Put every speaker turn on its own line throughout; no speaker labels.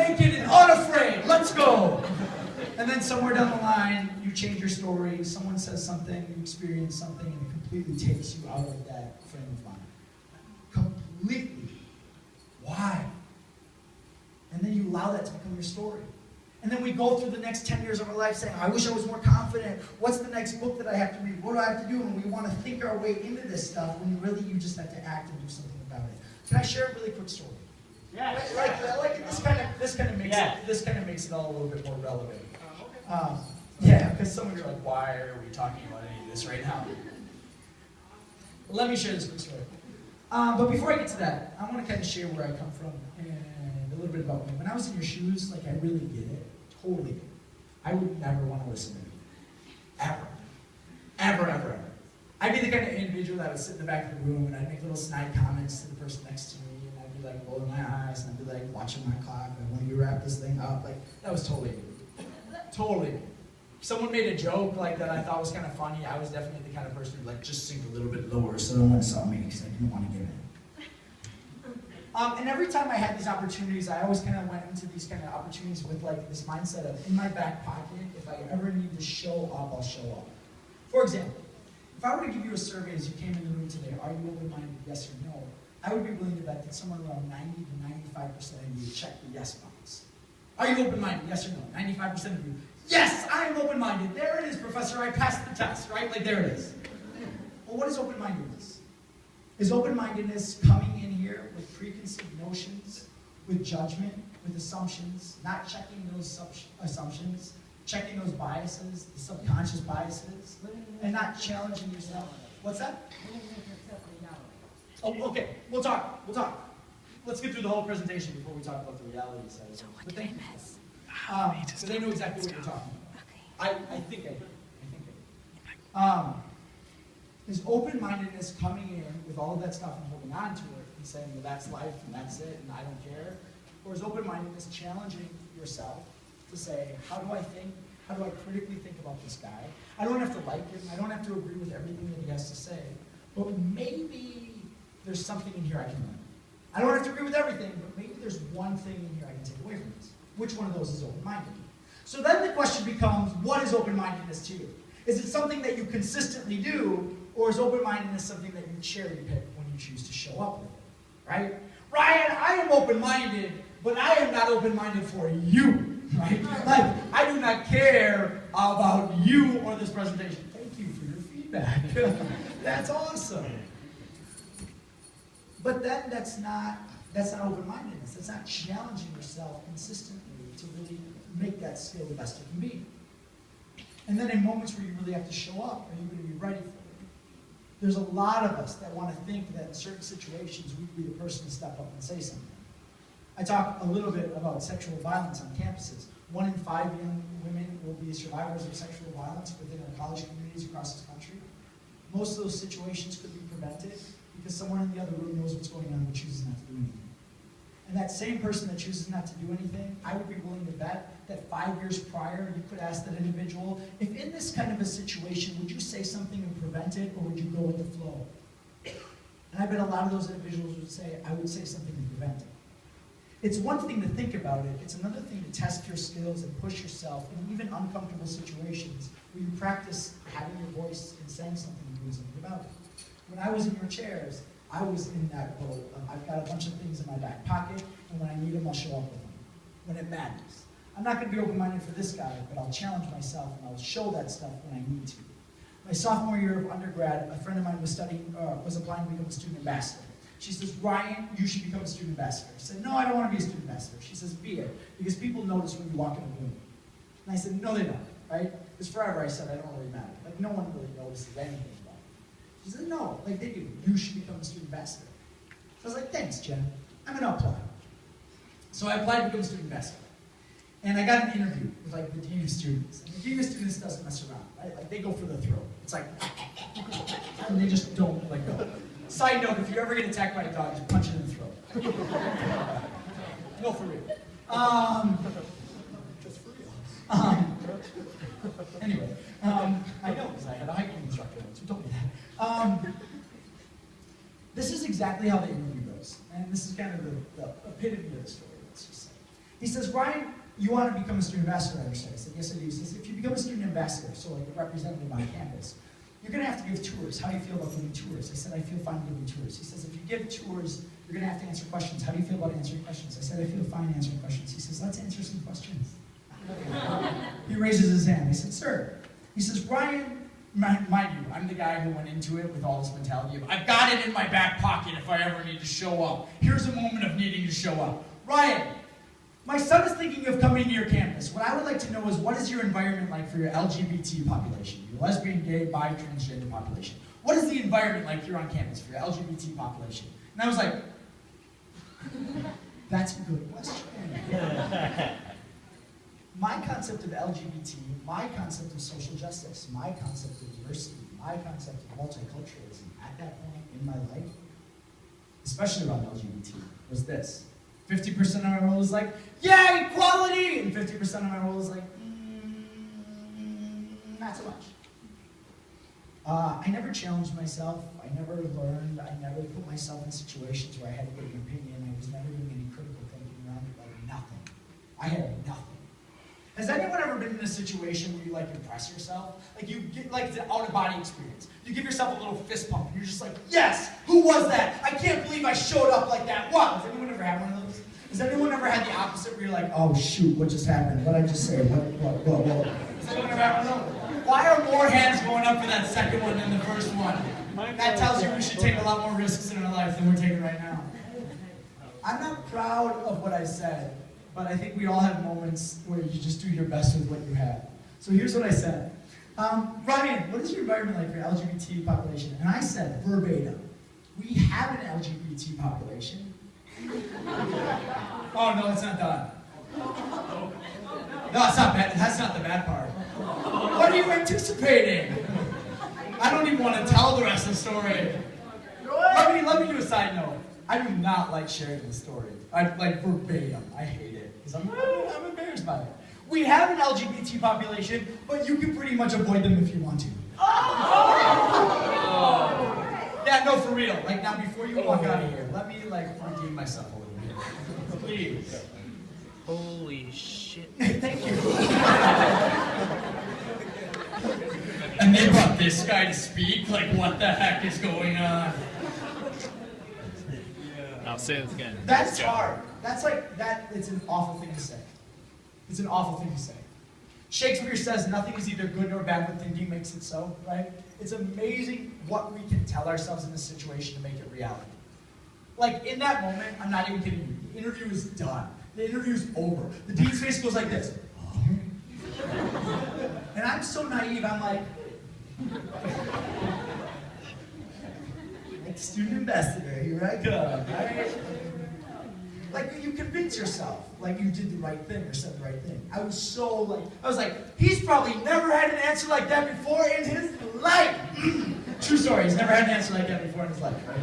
am naked and unafraid. Let's go. And then somewhere down the line, you change your story. Someone says something, you experience something, and it completely takes you out of that frame of mind. Completely. Why? And then you allow that to become your story. And then we go through the next 10 years of our life saying, I wish I was more confident. What's the next book that I have to read? What do I have to do? And we want to think our way into this stuff when really you just have to act and do something about it. Can I share a really quick story?
Yeah.
This kind of makes it all a little bit more relevant.
Okay.
Yeah, because some of you are like, why are we talking about any of this right now? Let me share this quick story. But before I get to that, I want to kind of share where I come from and a little bit about me. When I was in your shoes, like I really get it. Totally get it. I would never want to listen to you. Ever. Ever, ever, ever. I'd be the kind of individual that would sit in the back of the room and I'd make little snide comments to the person next to me and I'd be like rolling my eyes and I'd be like watching my clock and when you wrap this thing up, like that was totally me. Totally me. If someone made a joke like that I thought was kind of funny, I was definitely the kind of person who'd like just sink a little bit lower so no one saw me because I didn't want to give in. And every time I had these opportunities, I always kind of went into these kind of opportunities with like this mindset of in my back pocket, if I ever need to show up, I'll show up. For example, if I were to give you a survey as you came in the room today, are you open-minded, yes or no? I would be willing to bet that somewhere around 90 to 95% of you check the yes box. Are you open-minded, yes or no? 95% of you, yes, I am open-minded. There it is, professor, I passed the test, right? Like there it is. Well, what is open-mindedness? Is open-mindedness coming in here with preconceived notions, with judgment, with assumptions, not checking those assumptions, checking those biases, the subconscious biases, and not challenging yourself? What's that? Oh, okay, we'll talk. Let's get through the whole presentation before we talk about the reality side of it. But thank you. So they know exactly what you're talking about. I think I do. Is open-mindedness coming in with all of that stuff and holding on to it and saying, well, that's life and that's it and I don't care? Or is open-mindedness challenging yourself to say, how do I think? How do I critically think about this guy? I don't have to like him. I don't have to agree with everything that he has to say. But maybe there's something in here I can learn. I don't have to agree with everything, but maybe there's one thing in here I can take away from this. Which one of those is open-minded? So then the question becomes, what is open-mindedness to you? Is it something that you consistently do, or is open-mindedness something that you cherry pick when you choose to show up with it, right? Ryan, I am open-minded, but I am not open-minded for you, right? Like, I do not care about you or this presentation. Thank you for your feedback. That's awesome. But then that's not open-mindedness. That's not challenging yourself consistently to really make that skill the best it can be. And then in moments where you really have to show up, are you going to be ready for it? There's a lot of us that want to think that in certain situations we'd be the person to step up and say something. I talk a little bit about sexual violence on campuses. 1 in 5 young women will be survivors of sexual violence within our college communities across this country. Most of those situations could be prevented because someone in the other room knows what's going on but chooses not to do anything. And that same person that chooses not to do anything, I would be willing to bet that 5 years prior, you could ask that individual, if in this kind of a situation, would you say something and prevent it, or would you go with the flow? And I bet a lot of those individuals would say, I would say something and prevent it. It's one thing to think about it, it's another thing to test your skills and push yourself in even uncomfortable situations where you practice having your voice and saying something and doing something about it. When I was in your chairs, I was in that boat. I've got a bunch of things in my back pocket, and when I need them, I'll show up with them. When it matters. I'm not going to be open-minded for this guy, but I'll challenge myself, and I'll show that stuff when I need to. My sophomore year of undergrad, a friend of mine was applying to become a student ambassador. She says, Ryan, you should become a student ambassador. I said, no, I don't want to be a student ambassador. She says, be it, because people notice when you walk in a room. And I said, no, they don't, right? Because forever I said, I don't really matter. Like, no one really notices anything about me. She said, no, like they do. You should become a student ambassador. So I was like, thanks, Jen. I'm going to apply. So I applied to become a student ambassador. And I got an interview with like the dean of students. And the dean of students doesn't mess around, right? Like they go for the throat. It's like, and they just don't let go. Side note, if you ever get attacked by a dog, just punch it in the throat. No, for real. Just for real. Anyway, I know, because I had a hiking instructor once who told me that. This is exactly how the interview goes. And this is kind of the epitome of the story, let's just say. He says, Ryan, you want to become a student ambassador, I understand. I said, yes, I do. He says, if you become a student ambassador, so like a representative on campus, you're going to have to give tours. How do you feel about giving tours? I said, I feel fine giving tours. He says, if you give tours, you're going to have to answer questions. How do you feel about answering questions? I said, I feel fine answering questions. He says, let's answer some questions. He raises his hand. I said, sir. He says, Ryan, mind you, I'm the guy who went into it with all this mentality of, I've got it in my back pocket if I ever need to show up. Here's a moment of needing to show up. Ryan, my son is thinking of coming to your campus. What I would like to know is, what is your environment like for your LGBT population, your lesbian, gay, bi, transgender population? What is the environment like here on campus for your LGBT population? And I was like, that's a good question. My concept of LGBT, my concept of social justice, my concept of diversity, my concept of multiculturalism at that point in my life, especially around LGBT, was this. 50% of my world is like, yeah, equality! And 50% of my world is like, not so much. I never challenged myself. I never learned. I never put myself in situations where I had to get an opinion. I was never doing any critical thinking around it, like nothing. I had nothing. Has anyone ever been in a situation where you like impress yourself? Like you get like the out-of-body experience. You give yourself a little fist pump and you're just like, yes, who was that? I can't believe I showed up like that. What? Has anyone ever had one of those? Has anyone ever had the opposite where you're like, oh shoot, what just happened? What did I just say? What? Has anyone ever had one of those? Why are more hands going up for that second one than the first one? That tells you we should take a lot more risks in our life than we're taking right now. I'm not proud of what I said, but I think we all have moments where you just do your best with what you have. So here's what I said. Ryan, what is your environment like for your LGBT population? And I said, verbatim, we have an LGBT population. Oh no, it's not done. No, it's not bad. That's not the bad part. What are you anticipating? I don't even want to tell the rest of the story. Let me do a side note. I do not like sharing the story. Like verbatim. I hate it because I'm embarrassed by it. We have an LGBT population, but you can pretty much avoid them if you want to. Yeah, no, for real. Like now, before you walk out of here, let me like redeem myself a little bit, please.
Holy shit!
Thank you.
And they brought this guy to speak? Like, what the heck is going on?
I'll say this again.
That's hard. That's like, it's an awful thing to say. It's an awful thing to say. Shakespeare says nothing is either good nor bad, but thinking makes it so, right? It's amazing what we can tell ourselves in this situation to make it reality. Like, in that moment, I'm not even kidding you, the interview is done. The interview's over. The dean's face goes like this. And I'm so naive, I'm like student ambassador, here I come, right? Like, you convince yourself, like you did the right thing or said the right thing. I was like, he's probably never had an answer like that before in his life. True story, he's never had an answer like that before in his life, right?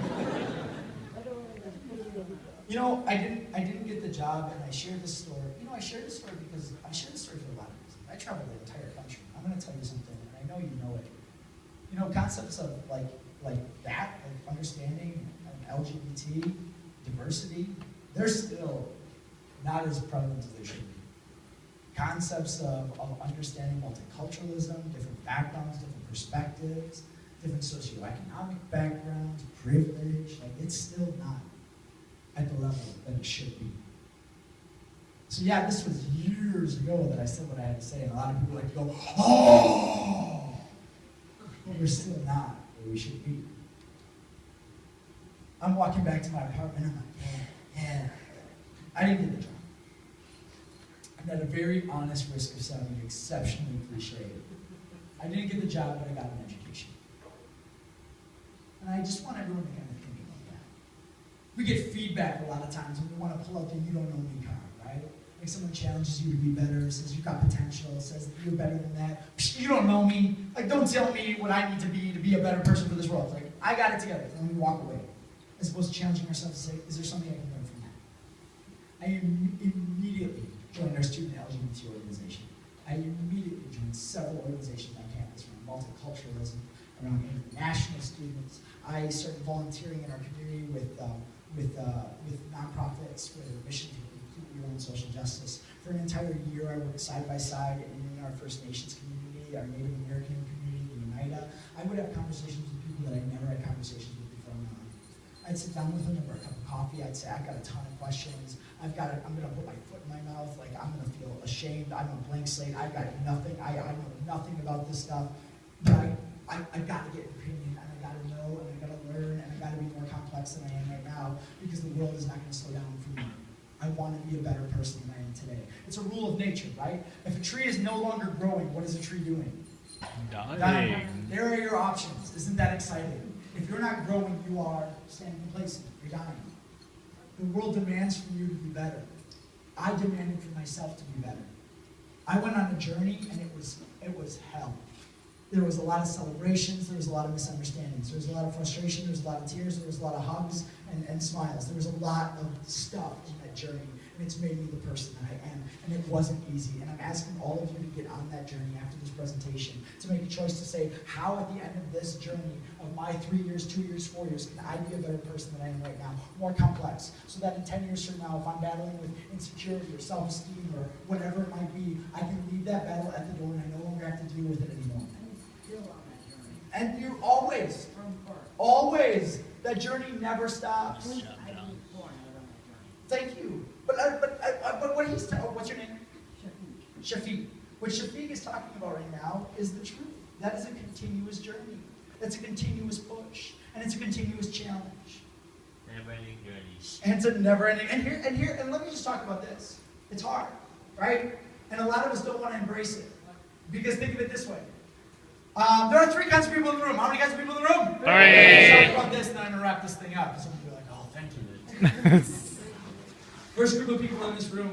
You know, I didn't get the job, and I shared this story. You know, I shared this story because I shared this story for a lot of reasons. I traveled the entire country. I'm going to tell you something, and I know you know it. You know, concepts of like that, like understanding LGBT, diversity, they're still not as prevalent as they should be. Concepts of understanding multiculturalism, different backgrounds, different perspectives, different socioeconomic backgrounds, privilege, like it's still not at the level that it should be. So yeah, this was years ago that I said what I had to say, and a lot of people like to go, oh! But we're still not where we should be. I'm walking back to my apartment, I'm like, yeah. I didn't get the job. And at a very honest risk of sounding exceptionally cliche, I didn't get the job, but I got an education. And I just want everyone to kind of think about that. We get feedback a lot of times when we want to pull out the you don't know me card, right? Like someone challenges you to be better, says you've got potential, says that you're better than that. You don't know me. Like, don't tell me what I need to be a better person for this world. Like, I got it together, and we walk away. As opposed to challenging ourselves to say, is there something I can learn from that? I immediately joined our student LGBT organization. I immediately joined several organizations on campus around multiculturalism, around international students. I started volunteering in our community with nonprofits with a mission to we learn social justice. For an entire year, I worked side by side in our First Nations community, our Native American community in Oneida. I would have conversations with people that I never had conversations with before now. I'd sit down with them over a cup of coffee. I'd say, I've got a ton of questions. I'm going to put my foot in my mouth. Like, I'm going to feel ashamed. I'm a blank slate. I've got nothing. I know nothing about this stuff. But I got to get an opinion, and I got to know, and I got to learn, and I got to be more complex than I am right now, because the world is not going to slow down for me. I want to be a better person than I am today. It's a rule of nature, right? If a tree is no longer growing, what is a tree doing?
Dying.
There are your options. Isn't that exciting? If you're not growing, you are standing complacent. You're dying. The world demands from you to be better. I demanded for myself to be better. I went on a journey, and it was hell. There was a lot of celebrations, there was a lot of misunderstandings, there was a lot of frustration, there was a lot of tears, there was a lot of hugs and smiles. There was a lot of stuff in that journey, and it's made me the person that I am, and it wasn't easy. And I'm asking all of you to get on that journey after this presentation, to make a choice to say, how at the end of this journey of my 3 years, 2 years, 4 years, can I be a better person than I am right now? More complex, so that in 10 years from now, if I'm battling with insecurity or self-esteem or whatever it might be, I can leave that battle at the door and I no longer have to deal with it anymore. And you always, that journey never stops. Thank you. But what he's what's your name? Shafiq. What Shafiq is talking about right now is the truth. That is a continuous journey. That's a continuous push, and it's a continuous challenge.
Never-ending journeys.
And it's a never-ending. And let me just talk about this. It's hard, right? And a lot of us don't want to embrace it, because think of it this way. There are 3 kinds of people in the room. How many kinds of people in the room?
3.
Let's talk about this, and then I'm going to wrap this thing up. Some of you are like, oh, thank you. First group of people in this room,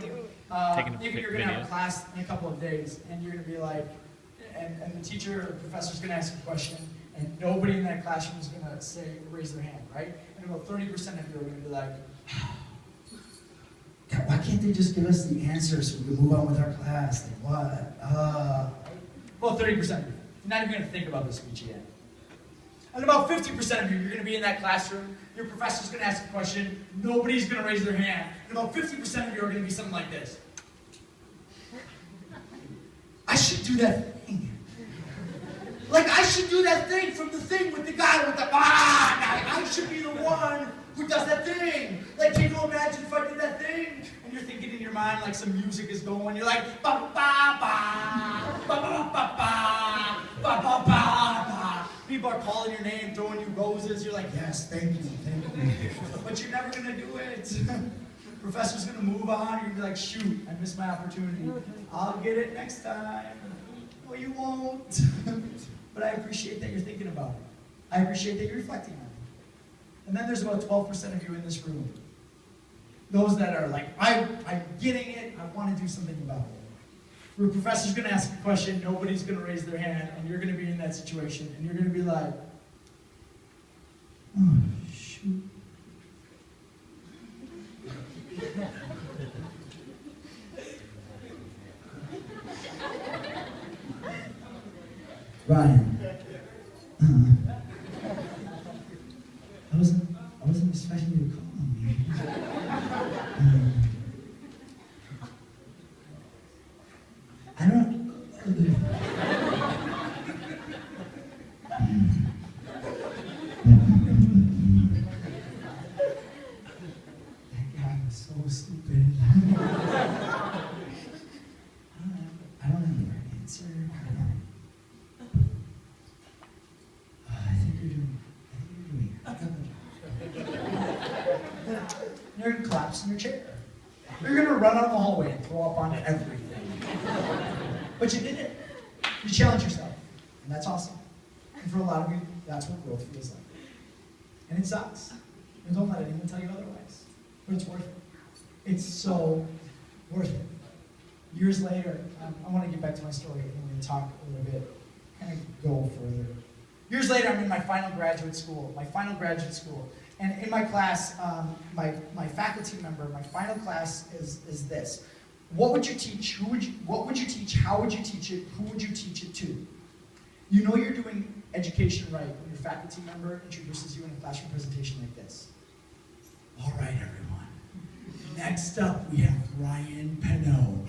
maybe you're going to have a class in a couple of days, and you're going to be like, and the teacher or the professor is going to ask a question, and nobody in that classroom is going to raise their hand, right? And about 30% of you are going to be like, God, why can't they just give us the answer so we can move on with our class? Like, what? Well, 30% of you. You're not even going to think about this speech again. And about 50% of you, you're going to be in that classroom, your professor's going to ask a question, nobody's going to raise their hand, and about 50% of you are going to be something like this. I should do that thing. Like, I should do that thing from the thing with the guy with the I should be the one who does that thing. Like, can you imagine if I did that thing? And you're thinking in your mind, like some music is going, you're like, ba ba ba, ba ba ba ba, ba ba ba ba. People are calling your name, throwing you roses. You're like, yes, thank you. But you're never gonna do it. Professor's gonna move on. You're gonna be like, shoot, I missed my opportunity. I'll get it next time. Well, you won't. But I appreciate that you're thinking about it. I appreciate that you're reflecting on it. And then there's about 12% of you in this room. Those that are like, I'm getting it, I want to do something about it. Where a professor's going to ask a question, nobody's going to raise their hand, and you're going to be in that situation, and you're going to be like, oh, shoot. Ryan, I wasn't expecting you to call on me. I don't. That guy was so stupid. I don't have the right answer. I think you're doing You're going to collapse in your chair. You're going to run out of the hallway and throw up on everything. But you did it. You challenged yourself. And that's awesome. And for a lot of you, that's what growth feels like. And it sucks. And don't let anyone tell you otherwise. But it's worth it. It's so worth it. Years later, I want to get back to my story and we're going to talk a little bit, kind of go further. Years later, I'm in my final graduate school. And in my class, my faculty member, my final class is this. What would you teach? What would you teach? How would you teach it? Who would you teach it to? You know you're doing education right when your faculty member introduces you in a classroom presentation like this. All right, everyone.
Next up, we have Ryan Peno.